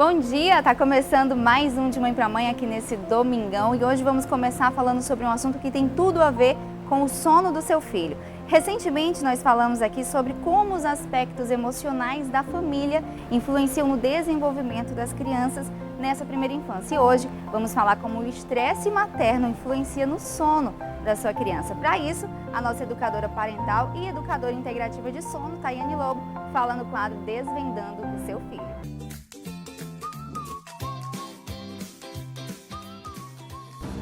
Bom dia, tá começando mais um de Mãe para Mãe aqui nesse domingão e hoje vamos começar falando sobre um assunto que tem tudo a ver com o sono do seu filho. Recentemente nós falamos aqui sobre como os aspectos emocionais da família influenciam no desenvolvimento das crianças nessa primeira infância. E hoje vamos falar como o estresse materno influencia no sono da sua criança. Para isso, a nossa educadora parental e educadora integrativa de sono, Tayane Lobo, fala no quadro Desvendando o Seu Filho.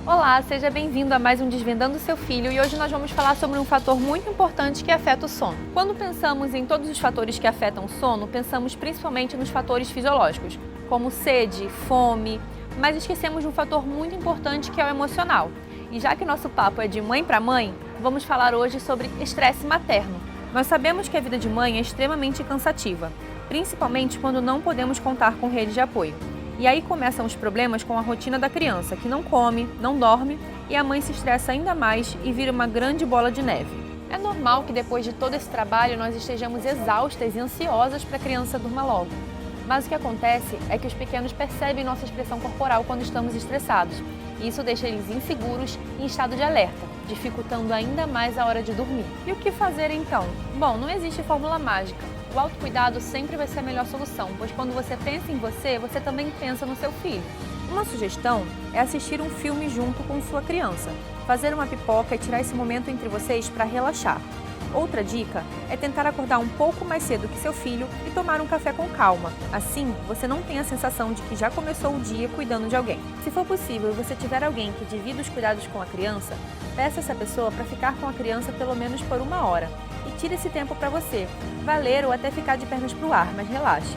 Olá, seja bem-vindo a mais um Desvendando o Seu Filho e hoje nós vamos falar sobre um fator muito importante que afeta o sono. Quando pensamos em todos os fatores que afetam o sono, pensamos principalmente nos fatores fisiológicos, como sede, fome, mas esquecemos de um fator muito importante que é o emocional. E já que nosso papo é de mãe para mãe, vamos falar hoje sobre estresse materno. Nós sabemos que a vida de mãe é extremamente cansativa, principalmente quando não podemos contar com rede de apoio. E aí começam os problemas com a rotina da criança, que não come, não dorme e a mãe se estressa ainda mais e vira uma grande bola de neve. É normal que depois de todo esse trabalho nós estejamos exaustas e ansiosas para a criança durma logo. Mas o que acontece é que os pequenos percebem nossa expressão corporal quando estamos estressados. E isso deixa eles inseguros e em estado de alerta, dificultando ainda mais a hora de dormir. E o que fazer então? Bom, não existe fórmula mágica. O autocuidado sempre vai ser a melhor solução, pois quando você pensa em você, você também pensa no seu filho. Uma sugestão é assistir um filme junto com sua criança, fazer uma pipoca e tirar esse momento entre vocês para relaxar. Outra dica é tentar acordar um pouco mais cedo que seu filho e tomar um café com calma. Assim, você não tem a sensação de que já começou o dia cuidando de alguém. Se for possível e você tiver alguém que divida os cuidados com a criança, peça essa pessoa para ficar com a criança pelo menos por 1 hora. E tire esse tempo para você, valer ou até ficar de pernas para o ar, mas relaxe.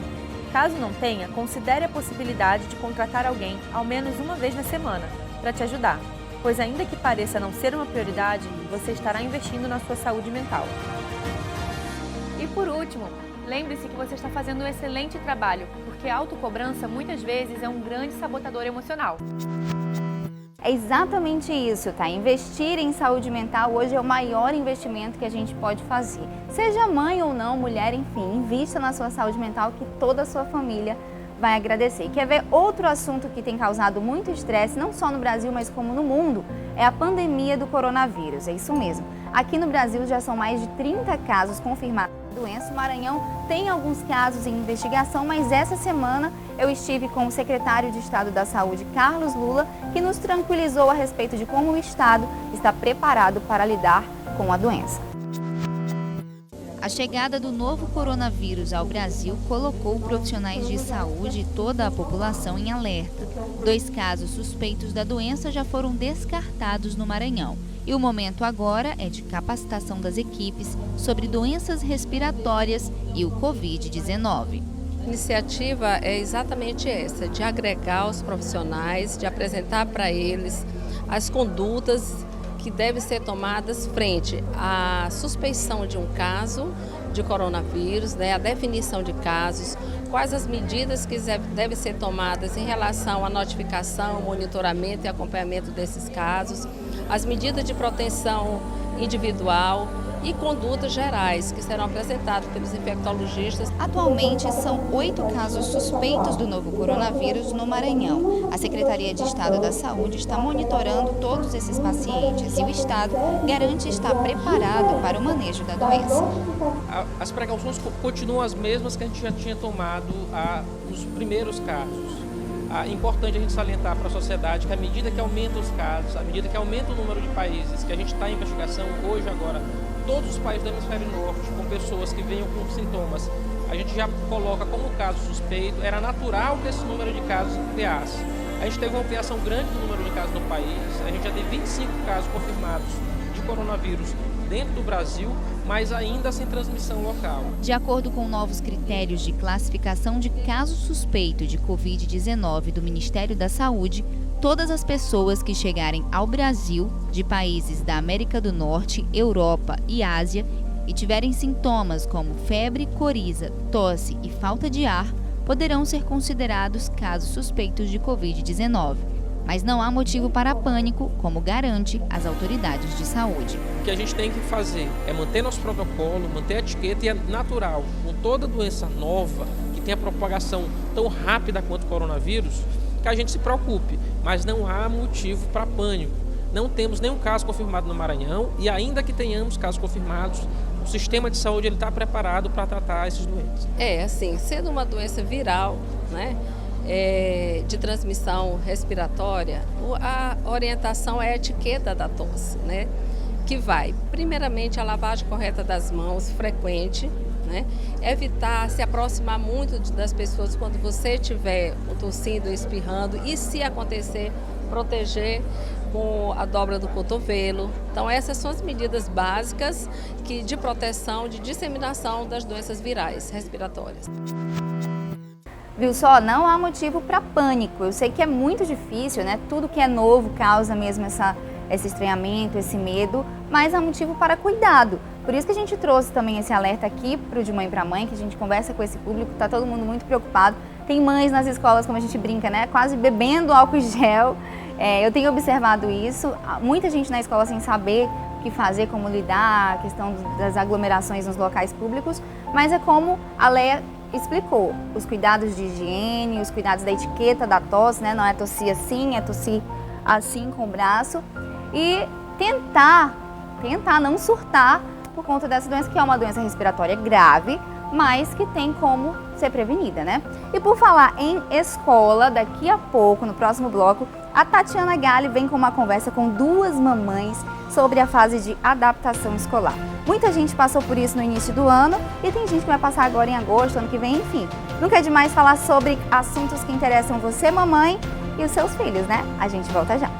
Caso não tenha, considere a possibilidade de contratar alguém ao menos uma vez na semana para te ajudar, pois ainda que pareça não ser uma prioridade, você estará investindo na sua saúde mental. E por último, lembre-se que você está fazendo um excelente trabalho, porque a autocobrança muitas vezes é um grande sabotador emocional. É exatamente isso, tá? Investir em saúde mental hoje é o maior investimento que a gente pode fazer. Seja mãe ou não, mulher, enfim, invista na sua saúde mental que toda a sua família vai agradecer. Quer ver outro assunto que tem causado muito estresse, não só no Brasil, mas como no mundo? É a pandemia do coronavírus, é isso mesmo. Aqui no Brasil já são mais de 30 casos confirmados da doença. O Maranhão tem alguns casos em investigação, mas essa semana eu estive com o secretário de Estado da Saúde, Carlos Lula, que nos tranquilizou a respeito de como o Estado está preparado para lidar com a doença. A chegada do novo coronavírus ao Brasil colocou profissionais de saúde e toda a população em alerta. 2 casos suspeitos da doença já foram descartados no Maranhão. E o momento agora é de capacitação das equipes sobre doenças respiratórias e o Covid-19. A iniciativa é exatamente essa, de agregar os profissionais, de apresentar para eles as condutas que devem ser tomadas frente à suspeição de um caso de coronavírus, a definição de casos, quais as medidas que devem ser tomadas em relação à notificação, monitoramento e acompanhamento desses casos, as medidas de proteção individual e condutas gerais que serão apresentadas pelos infectologistas. Atualmente, são 8 casos suspeitos do novo coronavírus no Maranhão. A Secretaria de Estado da Saúde está monitorando todos esses pacientes e o Estado garante estar preparado para o manejo da doença. As precauções continuam as mesmas que a gente já tinha tomado nos primeiros casos. É importante a gente salientar para a sociedade que à medida que aumenta os casos, à medida que aumenta o número de países que a gente está em investigação, hoje agora, todos os países do hemisfério norte, com pessoas que venham com sintomas, a gente já coloca como caso suspeito, era natural que esse número de casos ampliasse. A gente teve uma ampliação grande do número de casos no país, a gente já tem 25 casos confirmados de coronavírus dentro do Brasil, mas ainda sem transmissão local. De acordo com novos critérios de classificação de caso suspeito de Covid-19 do Ministério da Saúde, todas as pessoas que chegarem ao Brasil de países da América do Norte, Europa e Ásia e tiverem sintomas como febre, coriza, tosse e falta de ar, poderão ser considerados casos suspeitos de Covid-19. Mas não há motivo para pânico, como garante as autoridades de saúde. O que a gente tem que fazer é manter nosso protocolo, manter a etiqueta, e é natural, com toda doença nova que tem a propagação tão rápida quanto o coronavírus, que a gente se preocupe, mas não há motivo para pânico. Não temos nenhum caso confirmado no Maranhão e ainda que tenhamos casos confirmados, o sistema de saúde está preparado para tratar esses doentes. Assim, sendo uma doença viral, né, de transmissão respiratória, a orientação é a etiqueta da tosse, né, que vai, primeiramente, a lavagem correta das mãos, frequente, né, evitar se aproximar muito das pessoas quando você estiver tossindo, espirrando e, se acontecer, proteger com a dobra do cotovelo. Então, essas são as medidas básicas de proteção, de disseminação das doenças virais respiratórias. Viu só? Não há motivo para pânico. Eu sei que é muito difícil, né? Tudo que é novo causa mesmo esse estranhamento, esse medo, mas há motivo para cuidado. Por isso que a gente trouxe também esse alerta aqui para o De Mãe para Mãe, que a gente conversa com esse público, está todo mundo muito preocupado. Tem mães nas escolas, como a gente brinca, né? Quase bebendo álcool em gel. Eu tenho observado isso, muita gente na escola sem saber o que fazer, como lidar, a questão das aglomerações nos locais públicos, mas é como a Leia explicou, os cuidados de higiene, os cuidados da etiqueta da tosse, né? Não é tossir assim, é tossir assim com o braço e tentar não surtar por conta dessa doença, que é uma doença respiratória grave, mas que tem como ser prevenida, né? E por falar em escola, daqui a pouco, no próximo bloco, a Tatiana Galli vem com uma conversa com duas mamães sobre a fase de adaptação escolar. Muita gente passou por isso no início do ano e tem gente que vai passar agora em agosto, ano que vem, enfim. Nunca é demais falar sobre assuntos que interessam você, mamãe, e os seus filhos, né? A gente volta já.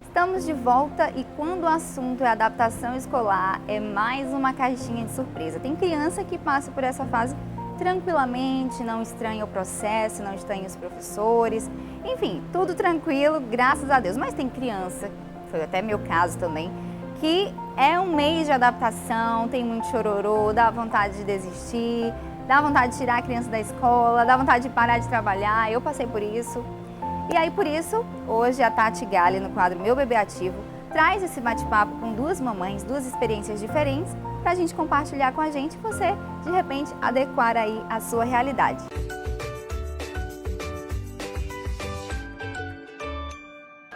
Estamos de volta e quando o assunto é adaptação escolar, é mais uma caixinha de surpresa. Tem criança que passa por essa fase tranquilamente, não estranha o processo, não estranha os professores, enfim, tudo tranquilo, graças a Deus. Mas tem criança, foi até meu caso também, que é um mês de adaptação, tem muito chororô, dá vontade de desistir, dá vontade de tirar a criança da escola, dá vontade de parar de trabalhar, eu passei por isso. E aí, por isso, hoje a Tati Galli, no quadro Meu Bebê Ativo, traz esse bate-papo com duas mamães, duas experiências diferentes, para a gente compartilhar com a gente e você, de repente, adequar aí a sua realidade.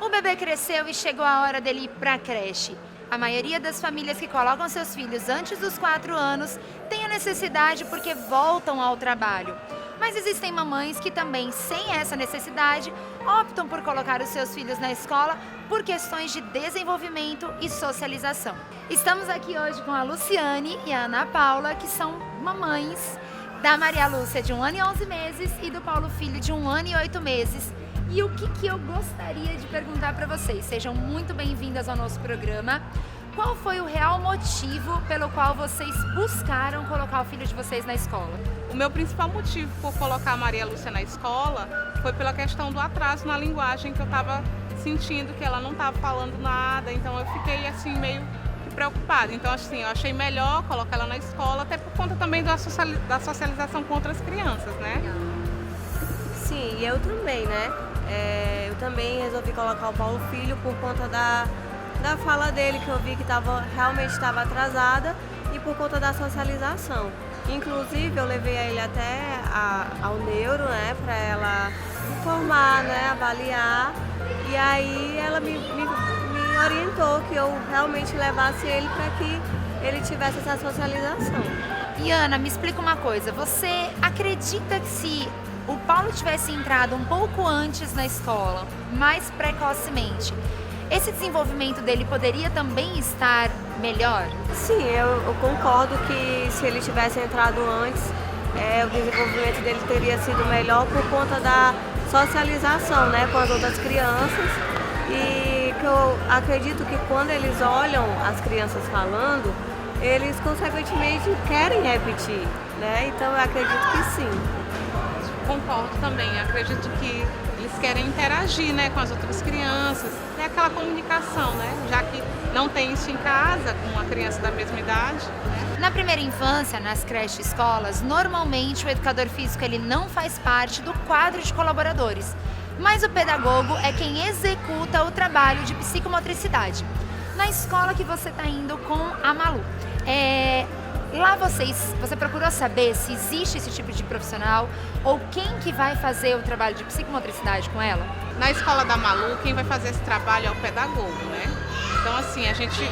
O bebê cresceu e chegou a hora dele ir para a creche. A maioria das famílias que colocam seus filhos antes dos 4 anos tem a necessidade porque voltam ao trabalho. Mas existem mamães que também, sem essa necessidade, optam por colocar os seus filhos na escola por questões de desenvolvimento e socialização. Estamos aqui hoje com a Luciane e a Ana Paula, que são mamães da Maria Lúcia, de 1 ano e 11 meses, e do Paulo Filho, de 1 ano e 8 meses. E o que eu gostaria de perguntar para vocês? Sejam muito bem-vindas ao nosso programa. Qual foi o real motivo pelo qual vocês buscaram colocar o filho de vocês na escola? O meu principal motivo por colocar a Maria Lúcia na escola foi pela questão do atraso na linguagem, que eu estava sentindo que ela não estava falando nada, então eu fiquei assim meio preocupada. Então assim, eu achei melhor colocar ela na escola, até por conta também da socialização com outras crianças, né? Sim, e eu também, né? Eu também resolvi colocar o Paulo Filho por conta da fala dele, que eu vi que realmente estava atrasada, e por conta da socialização. Inclusive, eu levei ele até ao neuro, né, para ela informar, né, avaliar, e aí ela me orientou que eu realmente levasse ele para que ele tivesse essa socialização. E Ana, me explica uma coisa, você acredita que se o Paulo tivesse entrado um pouco antes na escola, mais precocemente, esse desenvolvimento dele poderia também estar melhor? Sim, eu concordo que se ele tivesse entrado antes, o desenvolvimento dele teria sido melhor por conta da socialização, né, com as outras crianças. E que eu acredito que quando eles olham as crianças falando, eles consequentemente querem repetir, né? Então eu acredito que sim. Concordo também, acredito que eles querem interagir, né, com as outras crianças, é aquela comunicação, né, já que não tem isso em casa com uma criança da mesma idade, né? Na primeira infância, nas creches e escolas, normalmente o educador físico ele não faz parte do quadro de colaboradores, mas o pedagogo é quem executa o trabalho de psicomotricidade. na escola que você está indo com a Malu. Lá você procurou saber se existe esse tipo de profissional ou quem que vai fazer o trabalho de psicomotricidade com ela? Na escola da Malu, quem vai fazer esse trabalho é o pedagogo, né? Então, assim, a gente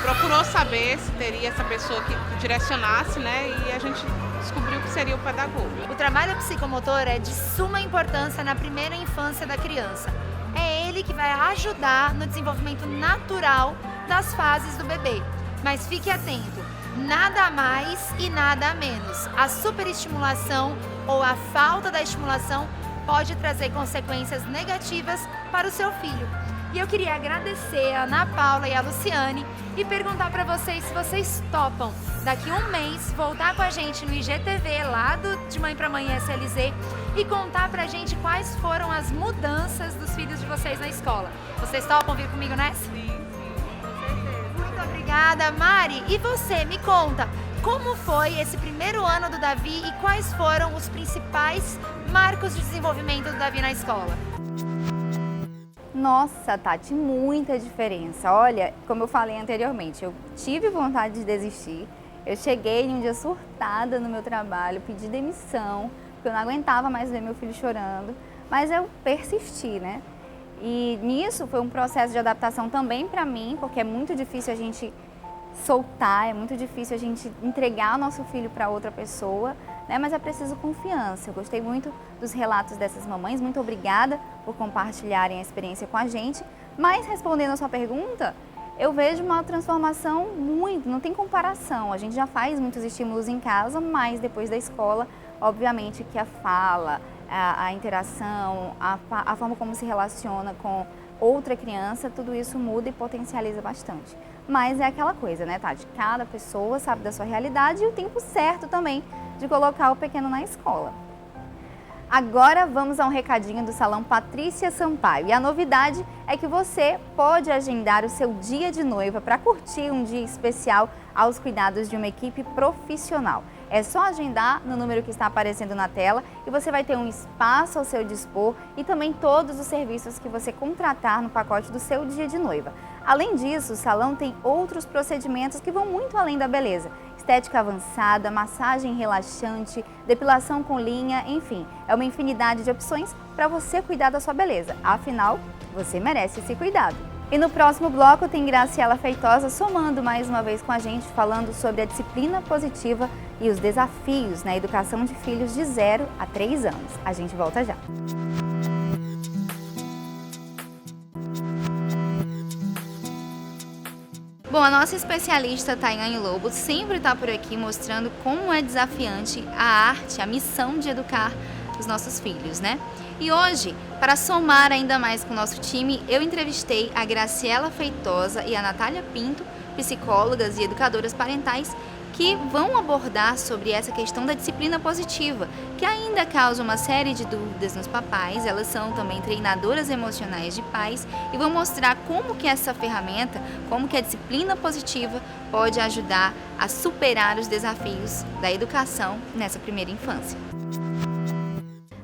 procurou saber se teria essa pessoa que direcionasse, né? E a gente descobriu que seria o pedagogo. O trabalho psicomotor é de suma importância na primeira infância da criança. É ele que vai ajudar no desenvolvimento natural das fases do bebê. Mas fique atento, nada a mais e nada a menos. A superestimulação ou a falta da estimulação pode trazer consequências negativas para o seu filho. E eu queria agradecer a Ana Paula e a Luciane e perguntar para vocês se vocês topam daqui a um mês voltar com a gente no IGTV lá do De Mãe para Mãe SLZ e contar pra gente quais foram as mudanças dos filhos de vocês na escola. Vocês topam vir comigo nessa? Sim, com certeza. Muito obrigada, Mari. E você, me conta, como foi esse primeiro ano do Davi e quais foram os principais marcos de desenvolvimento do Davi na escola? Nossa, Tati, muita diferença. Olha, como eu falei anteriormente, eu tive vontade de desistir. Eu cheguei um dia surtada no meu trabalho, pedi demissão, porque eu não aguentava mais ver meu filho chorando, mas eu persisti, né? E nisso foi um processo de adaptação também para mim, porque é muito difícil a gente soltar, é muito difícil a gente entregar o nosso filho para outra pessoa, né? Mas é preciso confiança. Eu gostei muito dos relatos dessas mamães, muito obrigada por compartilharem a experiência com a gente. Mas respondendo a sua pergunta, eu vejo uma transformação não tem comparação. A gente já faz muitos estímulos em casa, mas depois da escola, obviamente que a fala, a interação, a forma como se relaciona com outra criança, tudo isso muda e potencializa bastante. Mas é aquela coisa, né, Tati? Cada pessoa sabe da sua realidade e o tempo certo também de colocar o pequeno na escola. Agora vamos a um recadinho do Salão Patrícia Sampaio. E a novidade é que você pode agendar o seu dia de noiva para curtir um dia especial aos cuidados de uma equipe profissional. É só agendar no número que está aparecendo na tela e você vai ter um espaço ao seu dispor e também todos os serviços que você contratar no pacote do seu dia de noiva. Além disso, o salão tem outros procedimentos que vão muito além da beleza. Estética avançada, massagem relaxante, depilação com linha, enfim, é uma infinidade de opções para você cuidar da sua beleza. Afinal, você merece esse cuidado. E no próximo bloco tem Graciela Feitosa somando mais uma vez com a gente, falando sobre a disciplina positiva e os desafios na educação de filhos de 0 a 3 anos. A gente volta já. Bom, a nossa especialista Tayane Lobo sempre está por aqui mostrando como é desafiante a arte, a missão de educar os nossos filhos, né? E hoje, para somar ainda mais com o nosso time, eu entrevistei a Graciela Feitosa e a Natália Pinto, psicólogas e educadoras parentais, que vão abordar sobre essa questão da disciplina positiva, que ainda causa uma série de dúvidas nos papais. Elas são também treinadoras emocionais de pais e vão mostrar como que essa ferramenta, como que a disciplina positiva pode ajudar a superar os desafios da educação nessa primeira infância.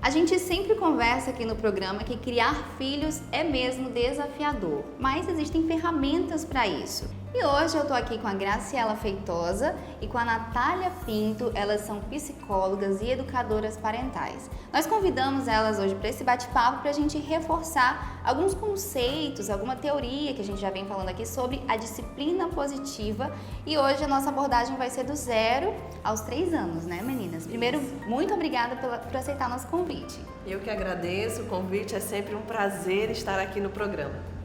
A gente sempre conversa aqui no programa que criar filhos é mesmo desafiador, mas existem ferramentas para isso. E hoje eu tô aqui com a Graciela Feitosa e com a Natália Pinto, elas são psicólogas e educadoras parentais. Nós convidamos elas hoje para esse bate-papo para a gente reforçar alguns conceitos, alguma teoria que a gente já vem falando aqui sobre a disciplina positiva. E hoje a nossa abordagem vai ser do 0 aos 3 anos, né, meninas? Primeiro, muito obrigada por aceitar nosso convite. Eu que agradeço o convite, é sempre um prazer estar aqui no programa.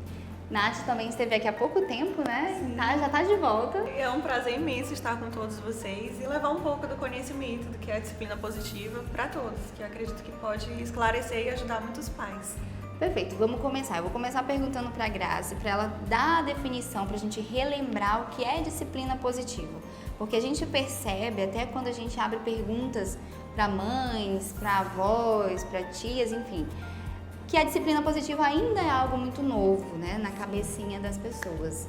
Nath também esteve aqui há pouco tempo, né? Já está de volta. É um prazer imenso estar com todos vocês e levar um pouco do conhecimento do que é a disciplina positiva para todos, que eu acredito que pode esclarecer e ajudar muitos pais. Perfeito, vamos começar. Eu vou começar perguntando para a Grazi, para ela dar a definição, para a gente relembrar o que é disciplina positiva. Porque a gente percebe, até quando a gente abre perguntas para mães, para avós, para tias, enfim, que a disciplina positiva ainda é algo muito novo, né, na cabecinha das pessoas.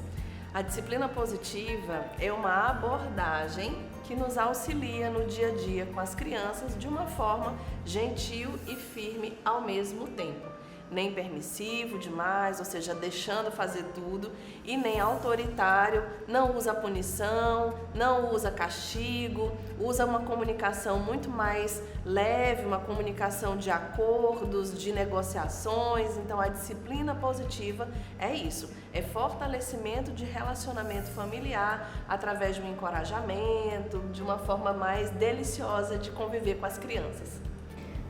A disciplina positiva é uma abordagem que nos auxilia no dia a dia com as crianças de uma forma gentil e firme ao mesmo tempo. nem permissivo demais, ou seja, deixando fazer tudo, e nem autoritário, não usa punição, não usa castigo, usa uma comunicação muito mais leve, uma comunicação de acordos, de negociações. Então a disciplina positiva é isso, é fortalecimento de relacionamento familiar através de um encorajamento, de uma forma mais deliciosa de conviver com as crianças.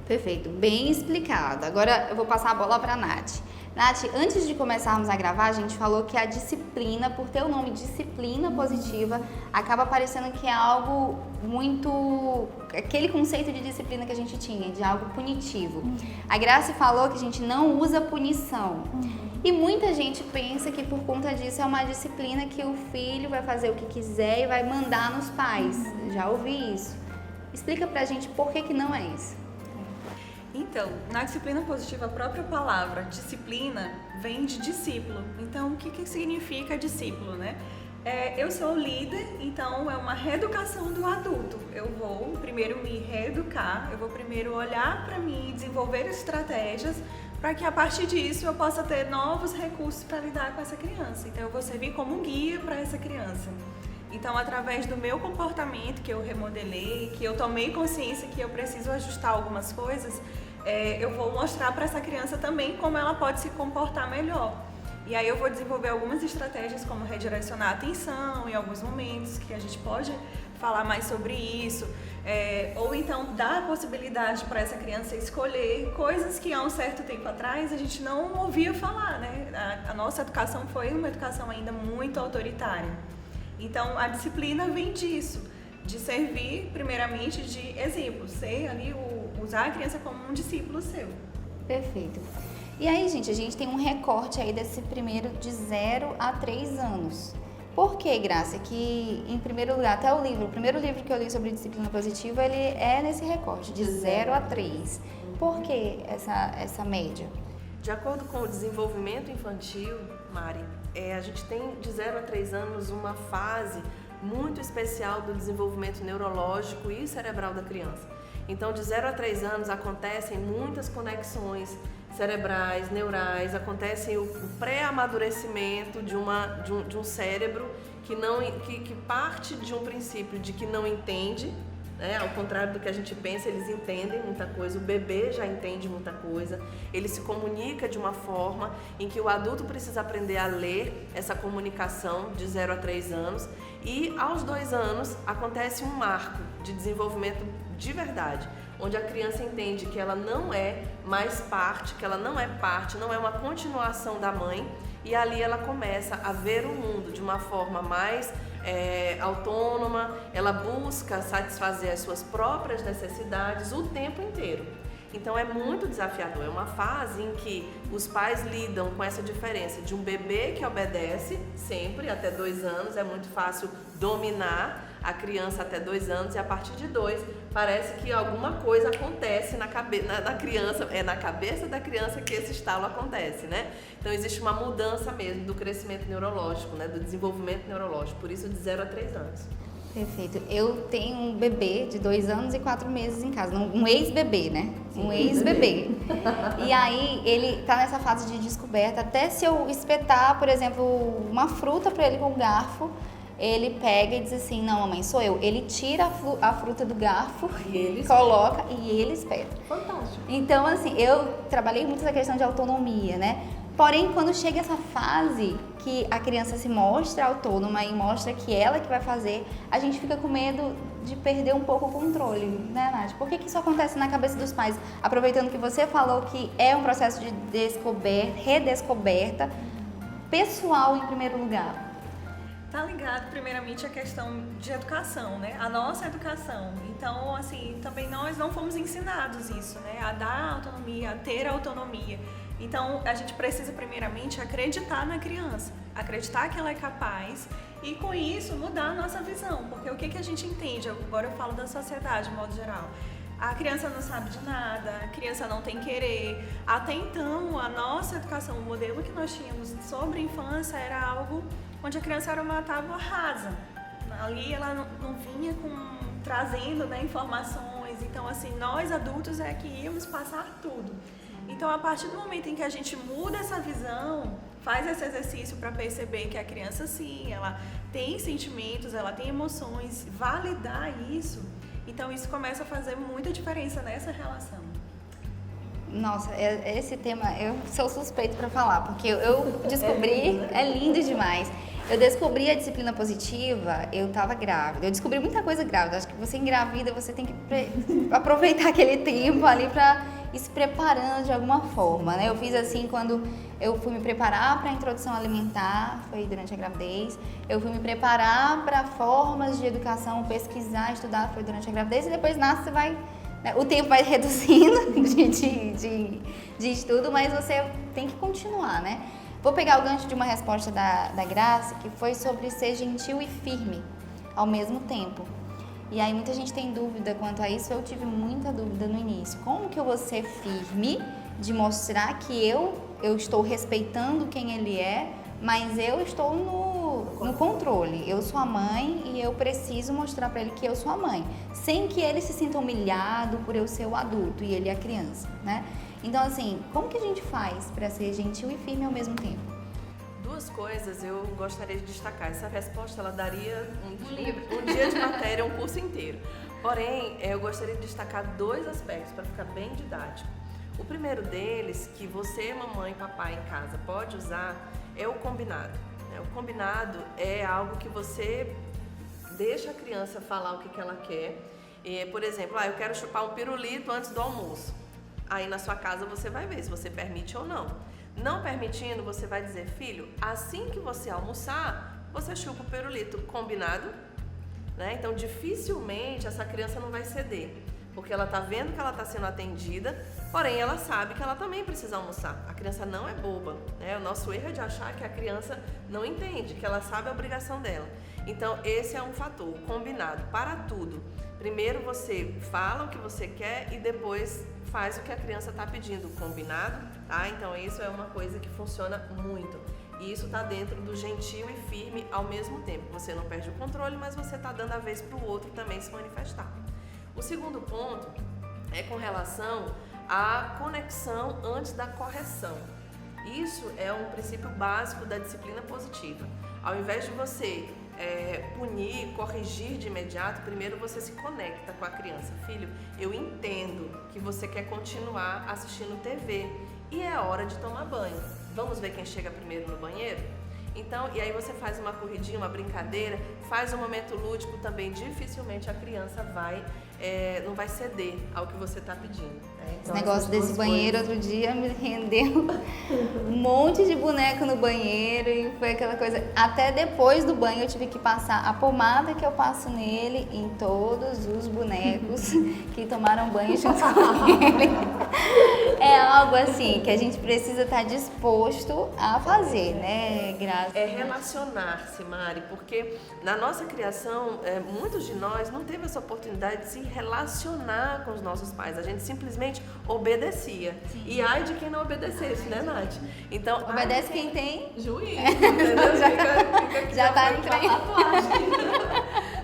Perfeito, bem explicado. Agora eu vou passar a bola para a Nath. Nath, antes de começarmos a gravar, a gente falou que a disciplina, por ter o nome disciplina positiva, acaba parecendo que é algo muito... aquele conceito de disciplina que a gente tinha, de algo punitivo. A Grace falou que a gente não usa punição. E muita gente pensa que por conta disso é uma disciplina que o filho vai fazer o que quiser e vai mandar nos pais. Já ouvi isso. Explica pra gente por que não é isso. Então, na disciplina positiva, a própria palavra disciplina vem de discípulo. Então, o que significa discípulo, né? Eu sou líder, então é uma reeducação do adulto. Eu vou primeiro me reeducar, eu vou primeiro olhar para mim e desenvolver estratégias para que a partir disso eu possa ter novos recursos para lidar com essa criança. Então, eu vou servir como um guia para essa criança. Então, através do meu comportamento que eu remodelei, que eu tomei consciência que eu preciso ajustar algumas coisas, eu vou mostrar para essa criança também como ela pode se comportar melhor. E aí eu vou desenvolver algumas estratégias como redirecionar a atenção em alguns momentos, que a gente pode falar mais sobre isso, ou então dar a possibilidade para essa criança escolher coisas que há um certo tempo atrás a gente não ouvia falar, né? A nossa educação foi uma educação ainda muito autoritária. Então, a disciplina vem disso, de servir, primeiramente, de exemplo, ser ali, usar a criança como um discípulo seu. Perfeito. E aí, gente, a gente tem um recorte aí desse primeiro de 0 a 3 anos. Por que, Graça? Que, em primeiro lugar, até o primeiro livro que eu li sobre disciplina positiva, ele é nesse recorte, de 0 a 3. Por que essa média? De acordo com o desenvolvimento infantil, Mari, a gente tem de 0 a 3 anos uma fase muito especial do desenvolvimento neurológico e cerebral da criança. Então, de 0 a 3 anos acontecem muitas conexões cerebrais, neurais, acontece o pré-amadurecimento de um cérebro que parte de um princípio de que não entende, né? Ao contrário do que a gente pensa, eles entendem muita coisa, o bebê já entende muita coisa, ele se comunica de uma forma em que o adulto precisa aprender a ler essa comunicação de 0 a 3 anos, e aos 2 anos acontece um marco de desenvolvimento de verdade, onde a criança entende que ela não é mais parte, que ela não é parte, não é uma continuação da mãe, e ali ela começa a ver o mundo de uma forma mais autônoma, ela busca satisfazer as suas próprias necessidades o tempo inteiro. Então é muito desafiador, é uma fase em que os pais lidam com essa diferença de um bebê que obedece sempre, até 2 anos, é muito fácil dominar a criança até 2 anos, e a partir de 2 parece que alguma coisa acontece na criança, é na cabeça da criança que esse estalo acontece, né? Então existe uma mudança mesmo do crescimento neurológico, né? Do desenvolvimento neurológico, por isso de 0 a 3 anos. Perfeito. Eu tenho um bebê de 2 anos e 4 meses em casa, um ex-bebê, né? Um ex-bebê. E aí ele tá nessa fase de descoberta, até se eu espetar, por exemplo, uma fruta para ele com um garfo, ele pega e diz assim, não, mamãe, sou eu. Ele tira a fruta do garfo, coloca e ele espeta. Fantástico. Então, assim, eu trabalhei muito essa questão de autonomia, né? Porém, quando chega essa fase que a criança se mostra autônoma e mostra que ela que vai fazer, a gente fica com medo de perder um pouco o controle, né, Nath? Por que isso acontece na cabeça dos pais? Aproveitando que você falou que é um processo de redescoberta pessoal em primeiro lugar. Tá ligado, primeiramente, a questão de educação, né? A nossa educação. Então, assim, também nós não fomos ensinados isso, né? A dar autonomia, a ter autonomia. Então, a gente precisa, primeiramente, acreditar na criança, acreditar que ela é capaz e, com isso, mudar a nossa visão. Porque o que a gente entende? Agora eu falo da sociedade, de modo geral. A criança não sabe de nada, a criança não tem querer. Até então, a nossa educação, o modelo que nós tínhamos sobre a infância era algo onde a criança era uma tábua rasa. Ali ela não vinha trazendo, né, informações. Então, assim, nós adultos é que íamos passar tudo. Então, a partir do momento em que a gente muda essa visão, faz esse exercício para perceber que a criança, sim, ela tem sentimentos, ela tem emoções, validar isso, então isso começa a fazer muita diferença nessa relação. Nossa, esse tema eu sou suspeito para falar, porque eu descobri, é lindo demais. Eu descobri a disciplina positiva, eu estava grávida. Eu descobri muita coisa grávida. Acho que você engravida, você tem que aproveitar aquele tempo ali para ir se preparando de alguma forma, né? Eu fiz assim quando eu fui me preparar para a introdução alimentar, foi durante a gravidez. Eu fui me preparar para formas de educação, pesquisar, estudar, foi durante a gravidez. E depois nasce, você vai... O tempo vai reduzindo de estudo, mas você tem que continuar, né? Vou pegar o gancho de uma resposta da Graça, que foi sobre ser gentil e firme ao mesmo tempo. E aí muita gente tem dúvida quanto a isso, eu tive muita dúvida no início. Como que eu vou ser firme de mostrar que eu estou respeitando quem ele é, mas eu estou no controle. Eu sou a mãe e eu preciso mostrar para ele que eu sou a mãe, sem que ele se sinta humilhado por eu ser o adulto e ele a criança, né? Então, assim, como que a gente faz para ser gentil e firme ao mesmo tempo? Duas coisas eu gostaria de destacar. Essa resposta, ela daria um dia de matéria, um curso inteiro. Porém, eu gostaria de destacar dois aspectos para ficar bem didático. O primeiro deles, que você, mamãe e papai em casa pode usar, é o combinado. O combinado é algo que você deixa a criança falar o que ela quer. Por exemplo, eu quero chupar um pirulito antes do almoço. Aí na sua casa você vai ver se você permite ou não. Não permitindo, você vai dizer, filho, assim que você almoçar, você chupa o pirulito, combinado? Né? Então dificilmente essa criança não vai ceder, porque ela está vendo que ela está sendo atendida, porém ela sabe que ela também precisa almoçar. A criança não é boba, né? O nosso erro é de achar que a criança não entende, que ela sabe a obrigação dela. Então esse é um fator, combinado, para tudo. Primeiro você fala o que você quer e depois faz o que a criança está pedindo, combinado, tá? Então isso é uma coisa que funciona muito. E isso está dentro do gentil e firme ao mesmo tempo. Você não perde o controle, mas você está dando a vez para o outro também se manifestar. O segundo ponto é com relação à conexão antes da correção. Isso é um princípio básico da disciplina positiva. Ao invés de você punir, corrigir de imediato, primeiro você se conecta com a criança. Filho, eu entendo que você quer continuar assistindo TV e é hora de tomar banho. Vamos ver quem chega primeiro no banheiro? Então, e aí você faz uma corridinha, uma brincadeira, faz um momento lúdico também. Dificilmente a criança não vai ceder ao que você está pedindo. Então, esse negócio desse banheiro outro dia me rendeu um monte de boneco no banheiro e foi aquela coisa. Até depois do banho eu tive que passar a pomada que eu passo nele em todos os bonecos que tomaram banho junto com ele. É algo assim que a gente precisa estar disposto a fazer, né, Graça? É relacionar-se, Mari, porque na nossa criação, muitos de nós não teve essa oportunidade de se relacionar com os nossos pais. A gente simplesmente obedecia. Sim. E ai de quem não obedecesse, né, Nath? Então, obedece quem tem juízo. Já tá entrando.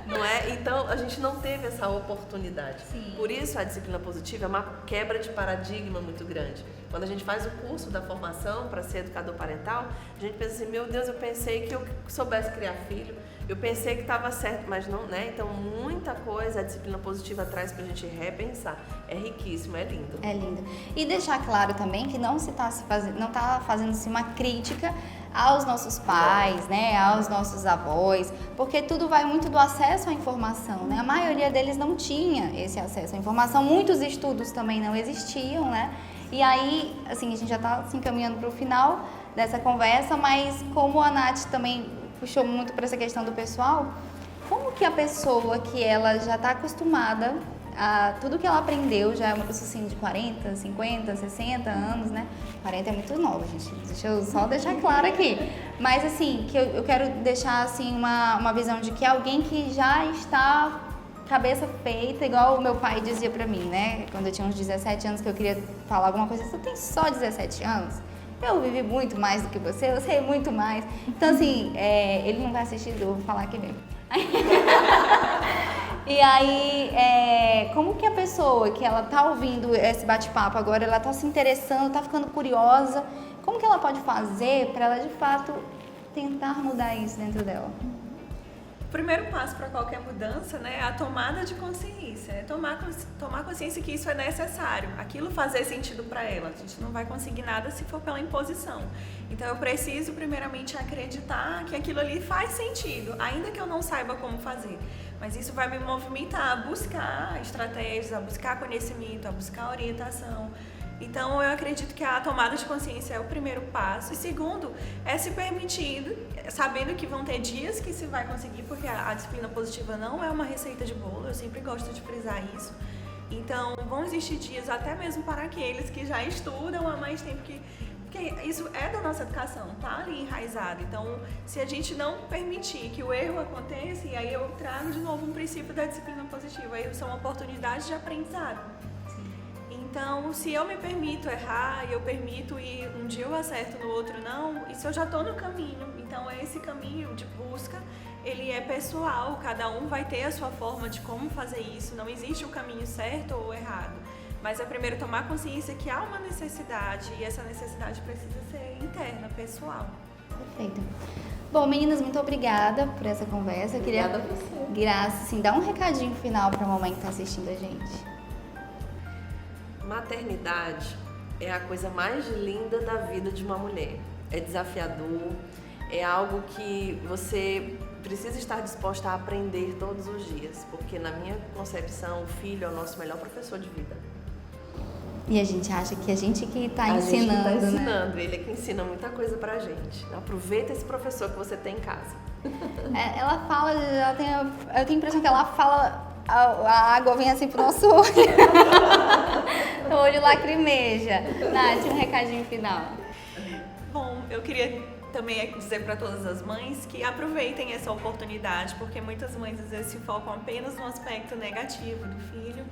Não é? Então, a gente não teve essa oportunidade. Sim. Por isso, a disciplina positiva é uma quebra de paradigma muito grande. Quando a gente faz o curso da formação para ser educador parental, a gente pensa assim, meu Deus, eu pensei que eu soubesse criar filho, eu pensei que estava certo, mas não, né? Então, muita coisa a disciplina positiva traz para a gente repensar. É riquíssimo, é lindo. É lindo. E deixar claro também que não está fazendo-se uma crítica aos nossos pais, né, aos nossos avós, porque tudo vai muito do acesso à informação, né? A maioria deles não tinha esse acesso à informação, muitos estudos também não existiam, né? E aí, assim, a gente já está se encaminhando para o final dessa conversa, mas como a Nath também puxou muito para essa questão do pessoal, como que a pessoa que ela já está acostumada a tudo que ela aprendeu, já é uma pessoa assim de 40, 50, 60 anos, né? 40 é muito nova, gente. Deixa eu só deixar claro aqui. Mas assim, que eu quero deixar assim uma visão de que alguém que já está cabeça feita, igual o meu pai dizia pra mim, né? Quando eu tinha uns 17 anos que eu queria falar alguma coisa, você tem só 17 anos? Eu vivi muito mais do que você, eu sei muito mais. Então assim, ele não vai assistir, eu vou falar aqui mesmo. E aí, como que a pessoa que ela tá ouvindo esse bate-papo agora, ela tá se interessando, tá ficando curiosa, como que ela pode fazer para ela de fato tentar mudar isso dentro dela? O primeiro passo para qualquer mudança, né, é a tomada de consciência. É tomar consciência que isso é necessário, aquilo fazer sentido para ela. A gente não vai conseguir nada se for pela imposição. Então eu preciso primeiramente acreditar que aquilo ali faz sentido, ainda que eu não saiba como fazer. Mas isso vai me movimentar a buscar estratégias, a buscar conhecimento, a buscar orientação. Então, eu acredito que a tomada de consciência é o primeiro passo. E segundo, é se permitindo, sabendo que vão ter dias que se vai conseguir, porque a disciplina positiva não é uma receita de bolo, eu sempre gosto de frisar isso. Então, vão existir dias até mesmo para aqueles que já estudam há mais tempo, porque isso é da nossa educação, tá ali enraizado. Então, se a gente não permitir que o erro aconteça, e aí eu trago de novo um princípio da disciplina positiva, erros são oportunidades de aprendizado. Então, se eu me permito errar, eu permito ir, um dia eu acerto, no outro não, isso eu já estou no caminho. Então, esse caminho de busca, ele é pessoal, cada um vai ter a sua forma de como fazer isso, não existe o caminho certo ou errado. Mas é primeiro tomar consciência que há uma necessidade e essa necessidade precisa ser interna, pessoal. Perfeito. Bom, meninas, muito obrigada por essa conversa. Obrigada a você. Graça, assim, dá um recadinho final para a mamãe que está assistindo a gente. Maternidade é a coisa mais linda da vida de uma mulher. É desafiador, é algo que você precisa estar disposta a aprender todos os dias, porque na minha concepção, o filho é o nosso melhor professor de vida. E a gente acha que a gente que está ensinando, A gente que está né? ensinando, ele é que ensina muita coisa pra gente. Aproveita esse professor que você tem em casa. Ela fala, eu tenho a impressão que ela fala, a água vem assim pro nosso olho. O olho lacrimeja. Nath, um recadinho final. Bom, eu queria também dizer para todas as mães que aproveitem essa oportunidade, porque muitas mães às vezes se focam apenas no aspecto negativo do filho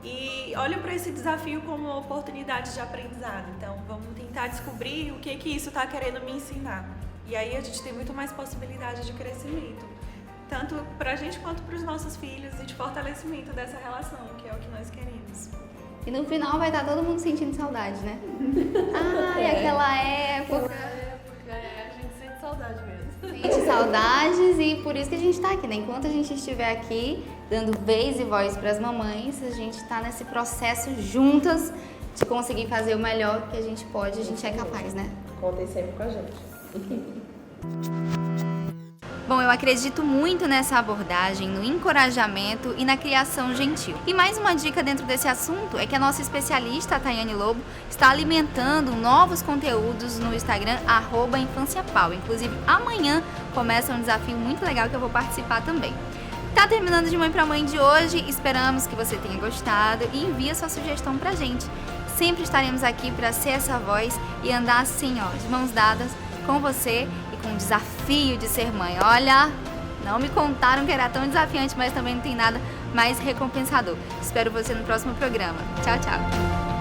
e olham para esse desafio como uma oportunidade de aprendizado. Então, vamos tentar descobrir o que isso está querendo me ensinar. E aí a gente tem muito mais possibilidade de crescimento, tanto para a gente quanto para os nossos filhos, e de fortalecimento dessa relação, que é o que nós queremos. E no final vai estar todo mundo sentindo saudade, né? Ai, aquela época. A gente sente saudade mesmo. Sente saudades, e por isso que a gente está aqui, né? Enquanto a gente estiver aqui, dando vez e voz para as mamães, a gente está nesse processo juntas de conseguir fazer o melhor que a gente pode, a gente é capaz, né? Contem sempre com a gente. Bom, eu acredito muito nessa abordagem, no encorajamento e na criação gentil. E mais uma dica dentro desse assunto é que a nossa especialista, a Tayane Lobo, está alimentando novos conteúdos no Instagram, @InfânciaPau. Inclusive, amanhã começa um desafio muito legal que eu vou participar também. Tá terminando de Mãe pra Mãe de hoje, esperamos que você tenha gostado e envie a sua sugestão pra gente. Sempre estaremos aqui para ser essa voz e andar assim, ó, de mãos dadas com você e com o desafio de ser mãe. Olha, não me contaram que era tão desafiante, mas também não tem nada mais recompensador. Espero você no próximo programa. Tchau, tchau.